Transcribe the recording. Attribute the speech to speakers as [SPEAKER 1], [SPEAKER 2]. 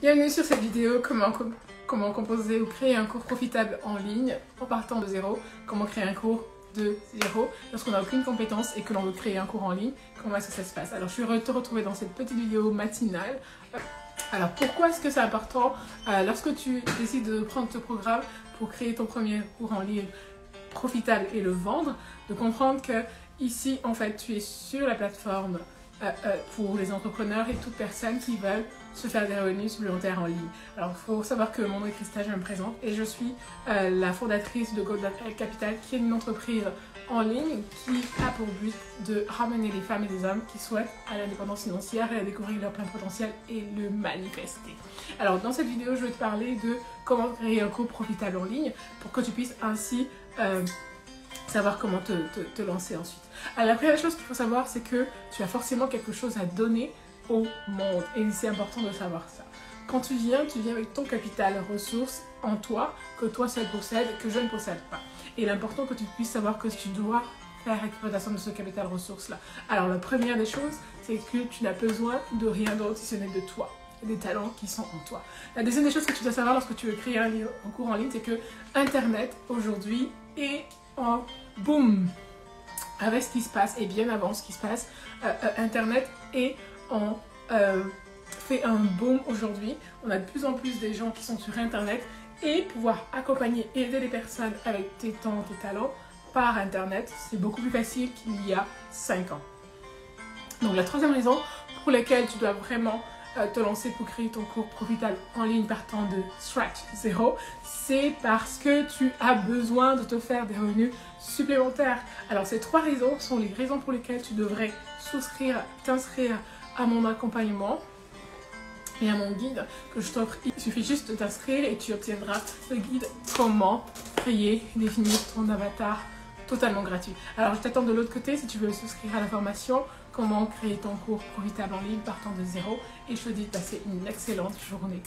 [SPEAKER 1] Bienvenue sur cette vidéo, comment composer ou créer un cours profitable en ligne en partant de zéro. Comment créer un cours de zéro lorsqu'on n'a aucune compétence et que l'on veut créer un cours en ligne. Comment est-ce que ça se passe? Alors je suis heureuse de te retrouver dans cette petite vidéo matinale. Alors pourquoi est-ce que c'est important lorsque tu décides de prendre ce programme pour créer ton premier cours en ligne profitable et le vendre, de comprendre que ici en fait tu es sur la plateforme pour les entrepreneurs et toute personne qui veulent se faire des revenus supplémentaires en ligne. Alors il faut savoir que mon nom est Christa, je me présente et je suis la fondatrice de Gold Capital, qui est une entreprise en ligne qui a pour but de ramener les femmes et les hommes qui souhaitent à l'indépendance financière et à découvrir leur plein potentiel et le manifester. Alors dans cette vidéo, je vais te parler de comment créer un cours profitable en ligne pour que tu puisses ainsi savoir comment te lancer ensuite. Alors la première chose qu'il faut savoir, c'est que tu as forcément quelque chose à donner au monde et c'est important de savoir ça. Quand tu viens avec ton capital ressources en toi, que toi seul possède, que je ne possède pas. Et il est important que tu puisses savoir que tu dois faire exploitation de ce capital ressources là. Alors la première des choses, c'est que tu n'as besoin de rien d'autre si ce n'est de toi, des talents qui sont en toi. La deuxième des choses que tu dois savoir lorsque tu veux créer un cours en ligne, c'est que Internet aujourd'hui est en boom avec ce qui se passe et bien avant ce qui se passe. Internet est en fait un boom aujourd'hui. On a de plus en plus des gens qui sont sur Internet et pouvoir accompagner, aider les personnes avec tes temps, tes talents par Internet, c'est beaucoup plus facile qu'il y a 5 ans. Donc la troisième raison pour laquelle tu dois vraiment te lancer pour créer ton cours profitable en ligne partant de scratch, zéro, c'est parce que tu as besoin de te faire des revenus supplémentaires. Alors ces trois raisons sont les raisons pour lesquelles tu devrais t'inscrire à mon accompagnement et à mon guide que je t'offre. Il suffit juste de t'inscrire et tu obtiendras le guide comment créer et définir ton avatar totalement gratuit. Alors je t'attends de l'autre côté si tu veux souscrire à la formation comment créer ton cours profitable en ligne partant de zéro et je te dis de passer une excellente journée.